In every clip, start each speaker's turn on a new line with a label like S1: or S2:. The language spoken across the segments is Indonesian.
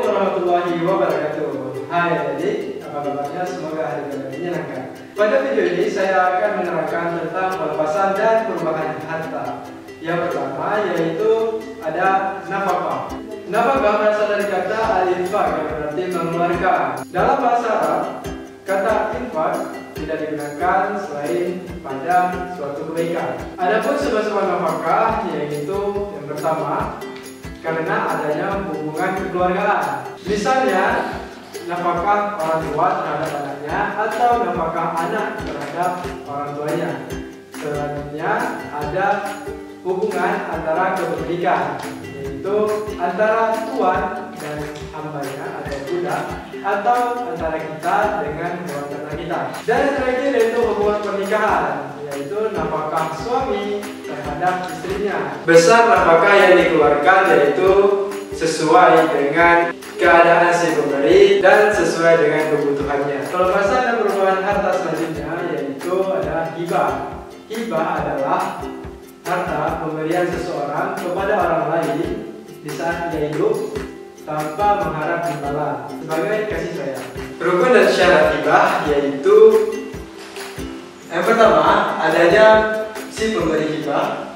S1: Assalamualaikum warahmatullahi wabarakatuh. Hai adik, apa kabarnya? Semoga hari kalian menyenangkan. Pada video ini saya akan menerangkan tentang pelepasan dan perubahan harta. Yang pertama yaitu ada nafkah. Nafkah berasal dari kata al-infaq yang berarti mengeluarkan. Dalam bahasa Arab, kata infak tidak digunakan selain pada suatu kebaikan. Adapun sebab-sebab nafkah yaitu yang pertama karena adanya hubungan kekeluargaan. Misalnya nafkah orang tua terhadap anaknya atau nafkah anak terhadap orang tuanya. Selanjutnya ada hubungan antara kepemilikan, yaitu antara tuan dan hambanya atau budak, atau antara kita dengan hewan ternak kita. Dan yang terakhir yaitu hubungan pernikahan, yaitu nafkah suami terhadap istrinya. Besar nafkah yang dikeluarkan yaitu sesuai dengan keadaan si pemberi dan sesuai dengan kebutuhannya. Pelepasan dan perubahan harta selanjutnya yaitu ada hibah. Hibah adalah harta pemberian seseorang kepada orang lain di saat dia hidup tanpa mengharap imbalan sebagai kasih sayang. Rukun dan syarat hibah yaitu yang pertama adanya si pemberi hibah,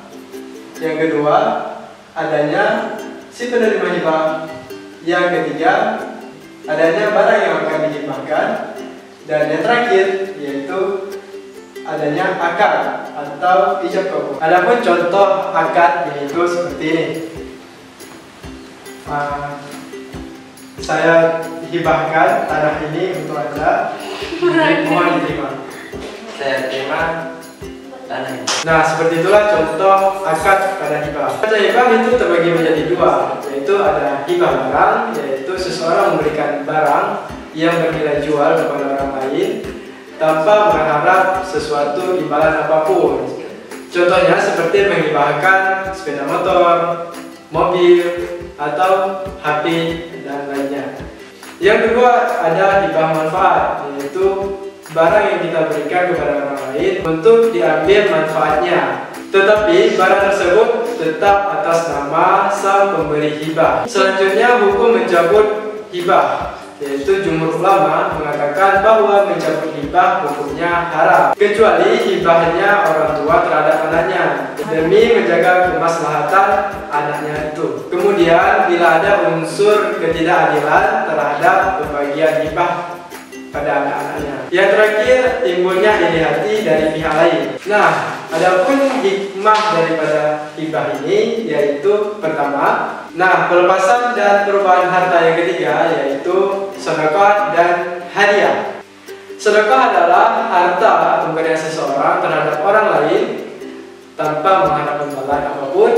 S1: yang kedua adanya si penerima hibah, yang ketiga adanya barang yang akan dihibahkan, dan yang terakhir yaitu adanya akad atau ijab kabul. Adapun contoh akad yaitu seperti ini. Saya hibahkan tanah ini untuk Anda. Mohon diterima.
S2: Saya terima tanah ini.
S1: Nah, seperti itulah contoh akad pada hibah. Pada hibah itu terbagi menjadi dua, yaitu ada hibah barang, yaitu seseorang memberikan barang yang bernilai jual kepada orang lain tanpa berharap sesuatu imbalan apapun. Contohnya seperti menghibahkan sepeda motor, mobil, atau HP dan lainnya. Yang kedua ada hibah manfaat, yaitu barang yang kita berikan kepada orang lain untuk diambil manfaatnya, tetapi barang tersebut tetap atas nama sang pemberi hibah. Selanjutnya hukum mencabut hibah, yaitu jumhur ulama mengatakan bahwa mencabut hibah hukumnya haram, kecuali hibahnya orang tua terhadap anaknya demi menjaga kemaslahatan anaknya itu. Kemudian bila ada unsur ketidakadilan terhadap pembagian hibah pada anak-anaknya. Yang terakhir timbulnya iri hati dari pihak lain. Nah, adapun hikmah daripada hibah ini yaitu pertama, pelepasan dan perubahan harta. Yang ketiga yaitu sedekah dan hadiah. Sedekah adalah harta pemberian seseorang terhadap orang lain tanpa mengharap imbalan apapun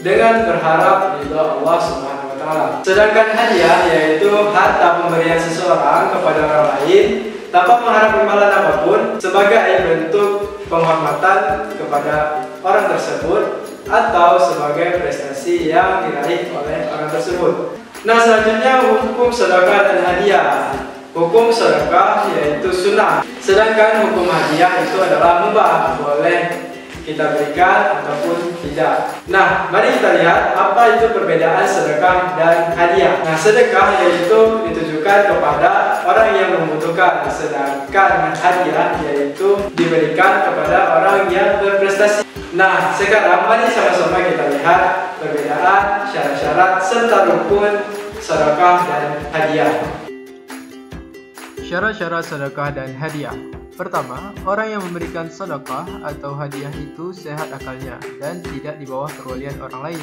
S1: dengan berharap ridha Allah Subhanahu wa taala. Sedangkan hadiah yaitu harta pemberian seseorang kepada orang lain tanpa mengharap imbalan apapun sebagai bentuk penghormatan kepada orang tersebut atau sebagai prestasi yang diraih oleh orang tersebut. Nah, selanjutnya hukum sedekah dan hadiah. Hukum sedekah yaitu sunnah, sedangkan hukum hadiah itu adalah mubah, boleh kita berikan ataupun tidak. Nah, mari kita lihat apa itu perbedaan sedekah dan hadiah. Nah, sedekah yaitu ditujukan kepada orang yang membutuhkan, sedangkan hadiah yaitu diberikan kepada orang yang berprestasi. Nah, sekarang mari sama-sama kita lihat perbedaan syarat-syarat serta rukun sedekah dan hadiah.
S3: Syarat-syarat sedekah dan hadiah. Pertama, orang yang memberikan sedekah atau hadiah itu sehat akalnya dan tidak di bawah perwalian orang lain.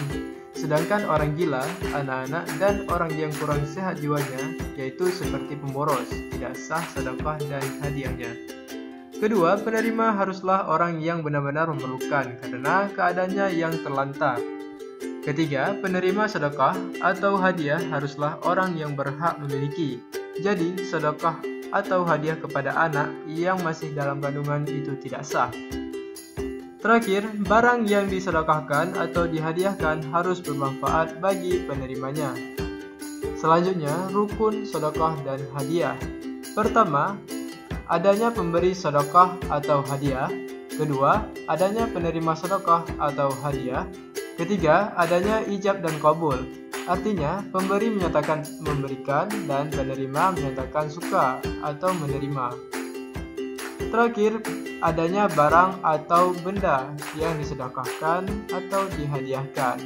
S3: Sedangkan orang gila, anak-anak, dan orang yang kurang sehat jiwanya, yaitu seperti pemboros, tidak sah sedekah dan hadiahnya. Kedua, penerima haruslah orang yang benar-benar memerlukan karena keadaannya yang terlantar. Ketiga, penerima sedekah atau hadiah haruslah orang yang berhak memiliki. Jadi, sedekah atau hadiah kepada anak yang masih dalam kandungan itu tidak sah. Terakhir, barang yang disedekahkan atau dihadiahkan harus bermanfaat bagi penerimanya. Selanjutnya, rukun sedekah dan hadiah. Pertama, adanya pemberi sedekah atau hadiah. Kedua, adanya penerima sedekah atau hadiah. Ketiga, adanya ijab dan kabul. Artinya, pemberi menyatakan memberikan dan penerima menyatakan suka atau menerima. Terakhir, adanya barang atau benda yang disedekahkan atau dihadiahkan.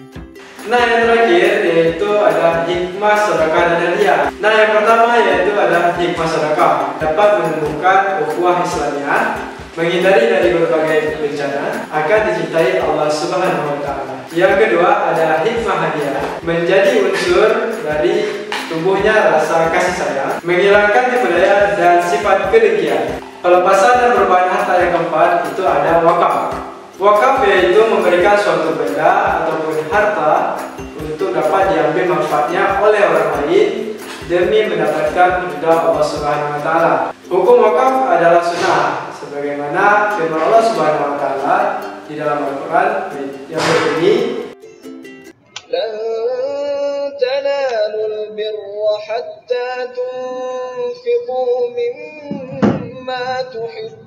S1: Nah, yang terakhir yaitu ada hikmah sedekah dan hadiah. Nah, yang pertama yaitu ada hikmah sedekah, dapat menumbuhkan ukhuwah Islamiyah, menghindari dari berbagai bencana, akan dicintai Allah Subhanahu wa taala. Yang kedua ada hikmah hadiah, menjadi unsur dari tumbuhnya rasa kasih sayang, menghilangkan tipu daya dan sifat kedengkian. Pelepasan dan perubahan harta yang keempat itu ada wakaf. Wakaf yaitu memberikan suatu benda ataupun harta untuk dapat diambil manfaatnya oleh orang lain demi mendapatkan ridha Allah Subhanahu wa taala. Hukum wakaf adalah sunnah sebagaimana firman Allah Subhanahu wa taala di dalam Al-Qur'an yang berbunyi,
S4: "Lan tanalul birra hatta tunfiqu mimma tuhibbun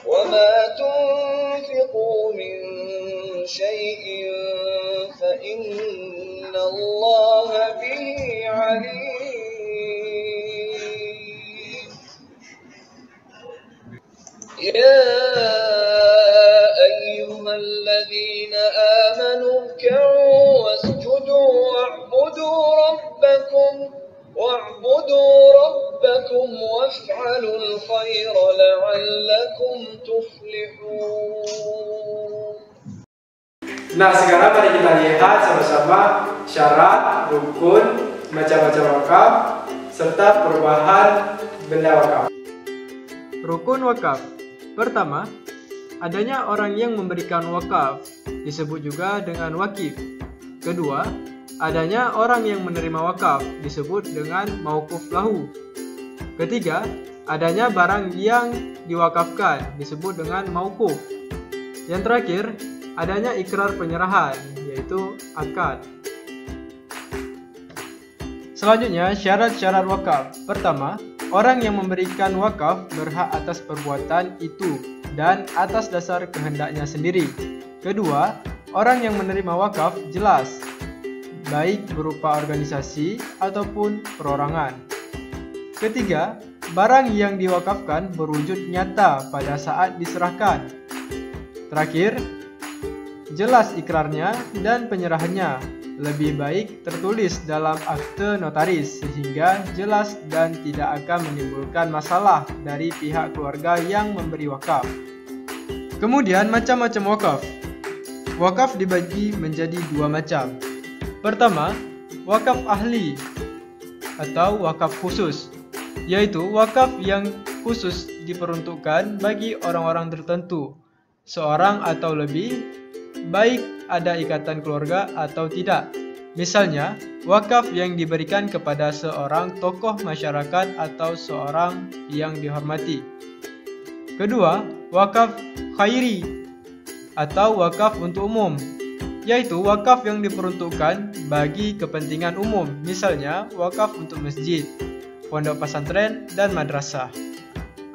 S4: wa ma tunfiqu min shay'in fa inna Allaha bihi 'alim." يا أيها الذين آمنوا اركعوا واسجدوا واعبدوا ربكم وافعلوا الخير لعلكم تفلحون.
S1: Nah, sekarang mari kita lihat sama-sama syarat, rukun, macam-macam wakaf, serta perubahan benda wakaf.
S3: Rukun wakaf. Pertama, adanya orang yang memberikan wakaf, disebut juga dengan wakif. Kedua, adanya orang yang menerima wakaf, disebut dengan mauquf lahu. Ketiga, adanya barang yang diwakafkan, disebut dengan mauquf. Yang terakhir, adanya ikrar penyerahan, yaitu akad. Selanjutnya, syarat-syarat wakaf. Pertama, orang yang memberikan wakaf berhak atas perbuatan itu dan atas dasar kehendaknya sendiri. Kedua, orang yang menerima wakaf jelas, baik berupa organisasi ataupun perorangan. Ketiga, barang yang diwakafkan berwujud nyata pada saat diserahkan. Terakhir, jelas ikrarnya dan penyerahannya. Lebih baik tertulis dalam akte notaris sehingga jelas dan tidak akan menimbulkan masalah dari pihak keluarga yang memberi wakaf. Kemudian macam-macam wakaf. Wakaf dibagi menjadi dua macam. Pertama, wakaf ahli atau wakaf khusus, yaitu wakaf yang khusus diperuntukkan bagi orang-orang tertentu, seorang atau lebih, baik ada ikatan keluarga atau tidak. Misalnya, wakaf yang diberikan kepada seorang tokoh masyarakat atau seorang yang dihormati. Kedua, wakaf khairi atau wakaf untuk umum, yaitu wakaf yang diperuntukkan bagi kepentingan umum, misalnya wakaf untuk masjid, pondok pesantren, dan madrasah.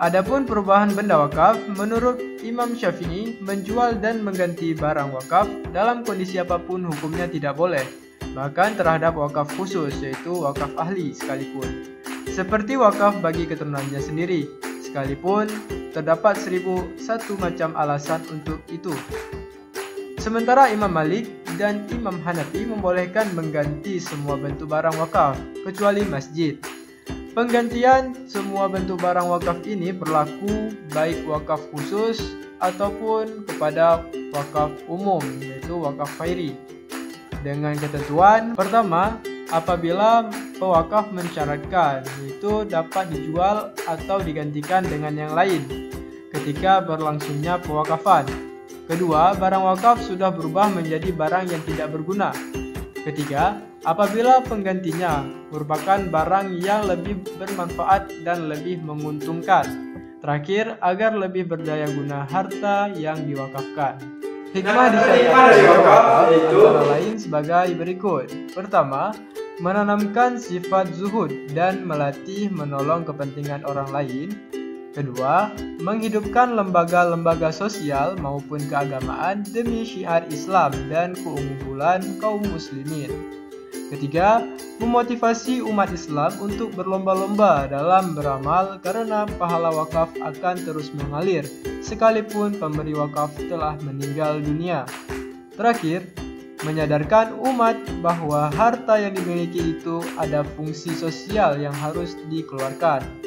S3: Adapun perubahan benda wakaf, menurut Imam Syafi'i, menjual dan mengganti barang wakaf dalam kondisi apapun hukumnya tidak boleh, bahkan terhadap wakaf khusus, yaitu wakaf ahli sekalipun, seperti wakaf bagi keturunannya sendiri, sekalipun terdapat 1001 macam alasan untuk itu. Sementara Imam Malik dan Imam Hanafi membolehkan mengganti semua bentuk barang wakaf, kecuali masjid. Penggantian semua bentuk barang wakaf ini berlaku baik wakaf khusus ataupun kepada wakaf umum, yaitu wakaf khairi. Dengan ketentuan, pertama, apabila pewakaf mensyaratkan, itu dapat dijual atau digantikan dengan yang lain ketika berlangsungnya pewakafan. Kedua, barang wakaf sudah berubah menjadi barang yang tidak berguna. Ketiga, apabila penggantinya merupakan barang yang lebih bermanfaat dan lebih menguntungkan. Terakhir, agar lebih berdaya guna harta yang diwakafkan. Hikmah dari wakaf antara lain sebagai berikut. Pertama, menanamkan sifat zuhud dan melatih menolong kepentingan orang lain. Kedua, menghidupkan lembaga-lembaga sosial maupun keagamaan demi syiar Islam dan keunggulan kaum muslimin. Ketiga, memotivasi umat Islam untuk berlomba-lomba dalam beramal karena pahala wakaf akan terus mengalir sekalipun pemberi wakaf telah meninggal dunia. Terakhir, menyadarkan umat bahwa harta yang dimiliki itu ada fungsi sosial yang harus dikeluarkan.